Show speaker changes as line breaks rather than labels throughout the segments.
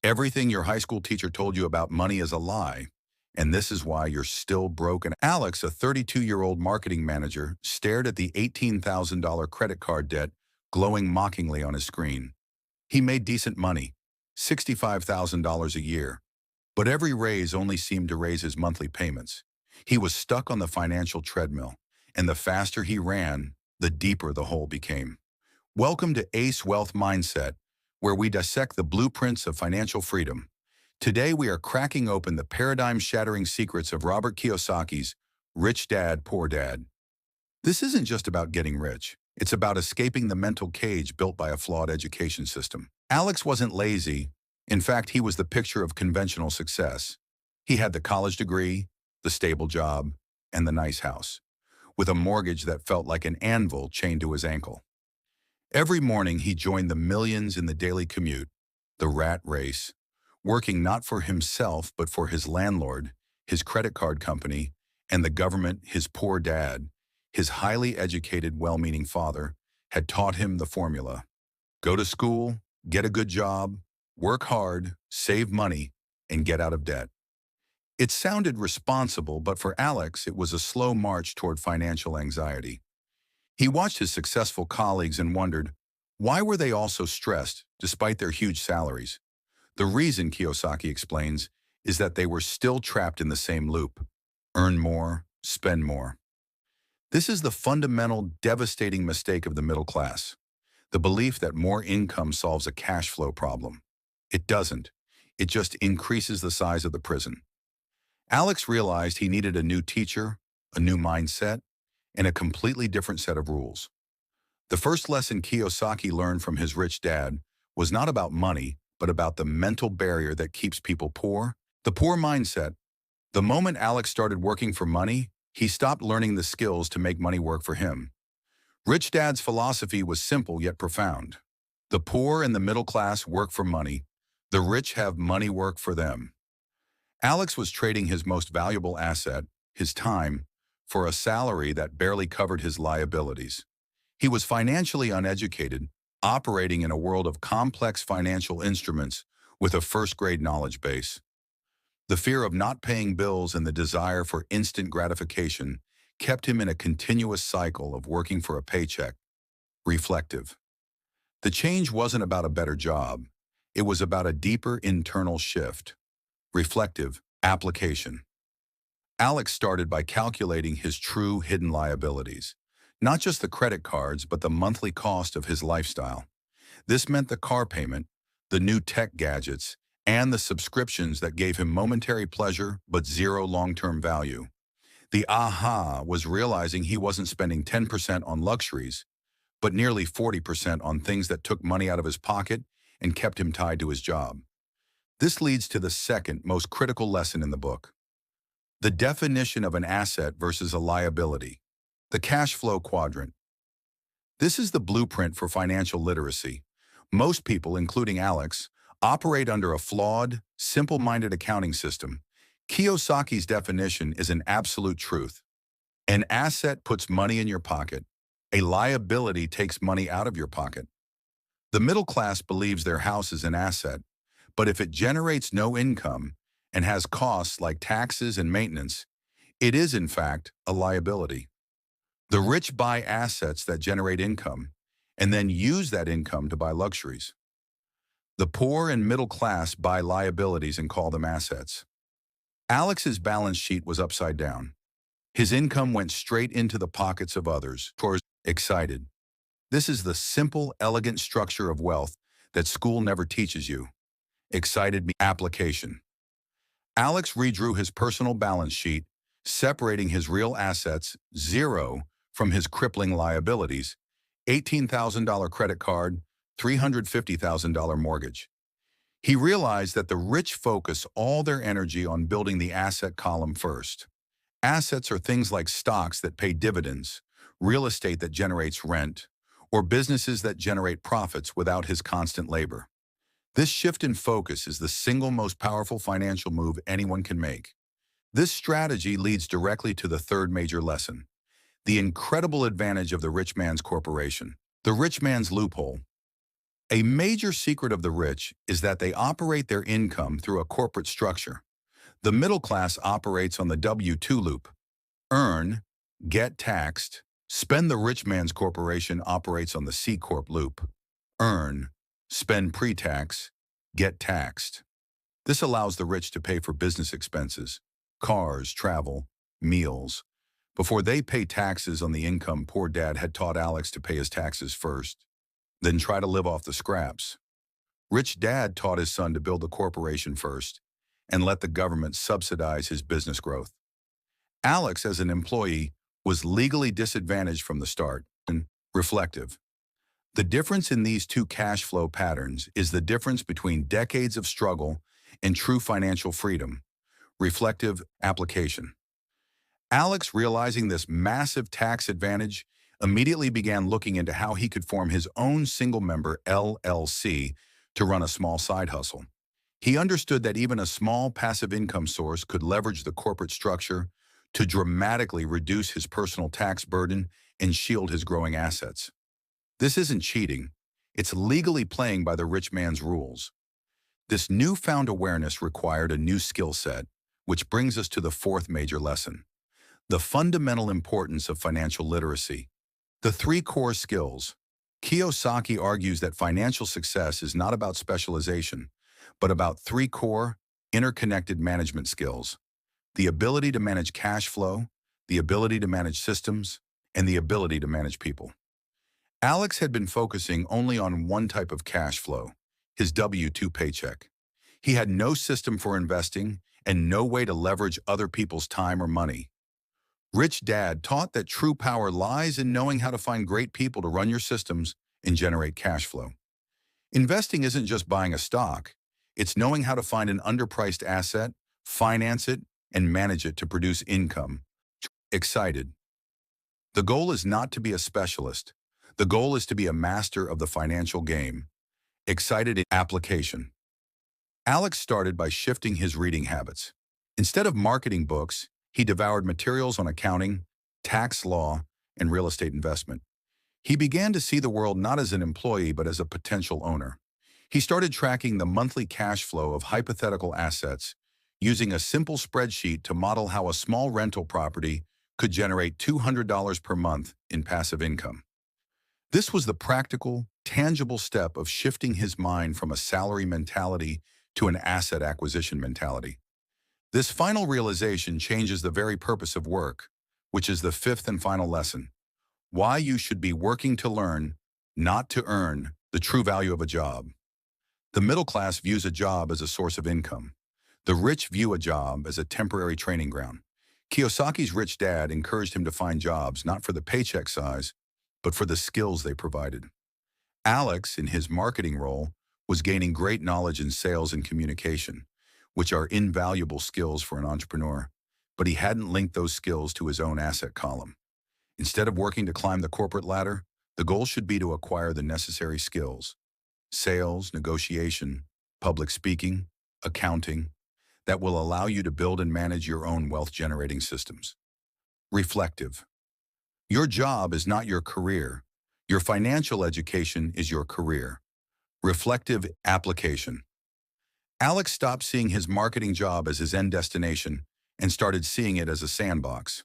Everything your high school teacher told you about money is a lie, and this is why you're still broke. And Alex, a 32-year-old marketing manager, stared at the $18,000 credit card debt glowing mockingly on his screen. He made decent money, $65,000 a year, but every raise only seemed to raise his monthly payments. He was stuck on the financial treadmill, and the faster he ran, the deeper the hole became. Welcome to Ace Wealth Mindset, where we dissect the blueprints of financial freedom. Today, we are cracking open the paradigm-shattering secrets of Robert Kiyosaki's Rich Dad, Poor Dad. This isn't just about getting rich. It's about escaping the mental cage built by a flawed education system. Alex wasn't lazy. In fact, he was the picture of conventional success. He had the college degree, the stable job, and the nice house, with a mortgage that felt like an anvil chained to his ankle. Every morning, he joined the millions in the daily commute, the rat race, working not for himself but for his landlord, his credit card company, and the government. His poor dad, his highly educated, well-meaning father, had taught him the formula. Go to school, get a good job, work hard, save money, and get out of debt. It sounded responsible, but for Alex, it was a slow march toward financial anxiety. He watched his successful colleagues and wondered, why were they all so stressed despite their huge salaries? The reason, Kiyosaki explains, is that they were still trapped in the same loop. Earn more, spend more. This is the fundamental, devastating mistake of the middle class. The belief that more income solves a cash flow problem. It doesn't. It just increases the size of the prison. Alex realized he needed a new teacher, a new mindset, and a completely different set of rules. The first lesson Kiyosaki learned from his rich dad was not about money, but about the mental barrier that keeps people poor. The poor mindset. The moment Alex started working for money, he stopped learning the skills to make money work for him. Rich Dad's philosophy was simple yet profound. The poor and the middle class work for money. The rich have money work for them. Alex was trading his most valuable asset, his time, for a salary that barely covered his liabilities. He was financially uneducated, operating in a world of complex financial instruments with a first-grade knowledge base. The fear of not paying bills and the desire for instant gratification kept him in a continuous cycle of working for a paycheck. Reflective. The change wasn't about a better job. It was about a deeper internal shift. Reflective. Application. Alex started by calculating his true hidden liabilities, not just the credit cards, but the monthly cost of his lifestyle. This meant the car payment, the new tech gadgets, and the subscriptions that gave him momentary pleasure but zero long-term value. The aha was realizing he wasn't spending 10% on luxuries, but nearly 40% on things that took money out of his pocket and kept him tied to his job. This leads to the second most critical lesson in the book. The definition of an asset versus a liability. The cash flow quadrant. This is the blueprint for financial literacy. Most people, including Alex, operate under a flawed, simple-minded accounting system. Kiyosaki's definition is an absolute truth. An asset puts money in your pocket. A liability takes money out of your pocket. The middle class believes their house is an asset, but if it generates no income and has costs like taxes and maintenance, it is, in fact, a liability. The rich buy assets that generate income and then use that income to buy luxuries. The poor and middle class buy liabilities and call them assets. Alex's balance sheet was upside down. His income went straight into the pockets of others. Excited. This is the simple, elegant structure of wealth that school never teaches you. Excited. Application. Alex redrew his personal balance sheet, separating his real assets, zero, from his crippling liabilities, $18,000 credit card, $350,000 mortgage. He realized that the rich focus all their energy on building the asset column first. Assets are things like stocks that pay dividends, real estate that generates rent, or businesses that generate profits without his constant labor. This shift in focus is the single most powerful financial move anyone can make. This strategy leads directly to the third major lesson, the incredible advantage of the rich man's corporation, the rich man's loophole. A major secret of the rich is that they operate their income through a corporate structure. The middle class operates on the W-2 loop. Earn, get taxed, spend. The rich man's corporation operates on the C-corp loop. Earn, spend pre-tax, get taxed. This allows the rich to pay for business expenses, cars, travel, meals, before they pay taxes on the income. Poor dad had taught Alex to pay his taxes first, then try to live off the scraps. Rich dad taught his son to build a corporation first and let the government subsidize his business growth. Alex, as an employee, was legally disadvantaged from the start. And reflective. The difference in these two cash flow patterns is the difference between decades of struggle and true financial freedom. Reflective application. Alex, realizing this massive tax advantage, immediately began looking into how he could form his own single-member LLC to run a small side hustle. He understood that even a small passive income source could leverage the corporate structure to dramatically reduce his personal tax burden and shield his growing assets. This isn't cheating. It's legally playing by the rich man's rules. This newfound awareness required a new skill set, which brings us to the fourth major lesson: the fundamental importance of financial literacy. The three core skills. Kiyosaki argues that financial success is not about specialization, but about three core, interconnected management skills: the ability to manage cash flow, the ability to manage systems, and the ability to manage people. Alex had been focusing only on one type of cash flow, his W-2 paycheck. He had no system for investing and no way to leverage other people's time or money. Rich Dad taught that true power lies in knowing how to find great people to run your systems and generate cash flow. Investing isn't just buying a stock. It's knowing how to find an underpriced asset, finance it, and manage it to produce income. Excited. The goal is not to be a specialist. The goal is to be a master of the financial game. Excited in application. Alex started by shifting his reading habits. Instead of marketing books, he devoured materials on accounting, tax law, and real estate investment. He began to see the world not as an employee but as a potential owner. He started tracking the monthly cash flow of hypothetical assets, using a simple spreadsheet to model how a small rental property could generate $200 per month in passive income. This was the practical, tangible step of shifting his mind from a salary mentality to an asset acquisition mentality. This final realization changes the very purpose of work, which is the fifth and final lesson: why you should be working to learn, not to earn, the true value of a job. The middle class views a job as a source of income. The rich view a job as a temporary training ground. Kiyosaki's rich dad encouraged him to find jobs not for the paycheck size, but for the skills they provided. Alex, in his marketing role, was gaining great knowledge in sales and communication, which are invaluable skills for an entrepreneur, but he hadn't linked those skills to his own asset column. Instead of working to climb the corporate ladder, the goal should be to acquire the necessary skills: sales, negotiation, public speaking, accounting, that will allow you to build and manage your own wealth-generating systems. Reflective. Your job is not your career. Your financial education is your career. Reflective application. Alex stopped seeing his marketing job as his end destination and started seeing it as a sandbox.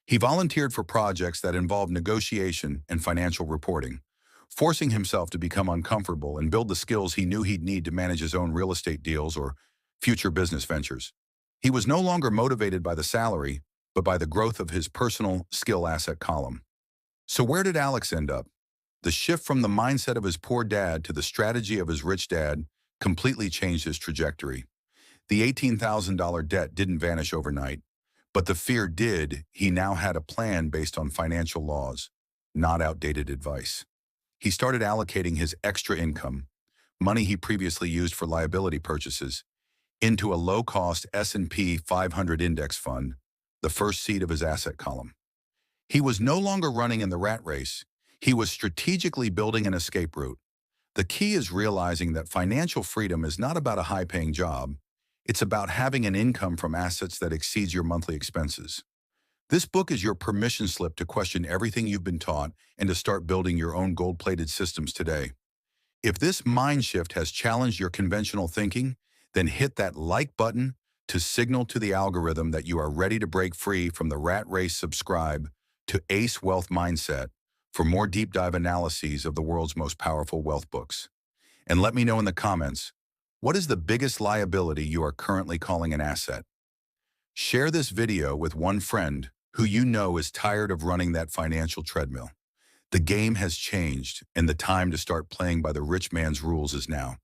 He volunteered for projects that involved negotiation and financial reporting, forcing himself to become uncomfortable and build the skills he knew he'd need to manage his own real estate deals or future business ventures. He was no longer motivated by the salary, but by the growth of his personal skill asset column. So where did Alex end up? The shift from the mindset of his poor dad to the strategy of his rich dad completely changed his trajectory. The $18,000 debt didn't vanish overnight, but the fear did. He now had a plan based on financial laws, not outdated advice. He started allocating his extra income, money he previously used for liability purchases, into a low-cost S&P 500 index fund, the first seat of his asset column. He was no longer running in the rat race. He was strategically building an escape route. The key is realizing that financial freedom is not about a high-paying job. It's about having an income from assets that exceeds your monthly expenses. This book is your permission slip to question everything you've been taught and to start building your own gold-plated systems today. If this mind shift has challenged your conventional thinking, then hit that like button to signal to the algorithm that you are ready to break free from the rat race. Subscribe to Ace Wealth Mindset for more deep dive analyses of the world's most powerful wealth books. And let me know in the comments, what is the biggest liability you are currently calling an asset? Share this video with one friend who you know is tired of running that financial treadmill. The game has changed, and the time to start playing by the rich man's rules is now.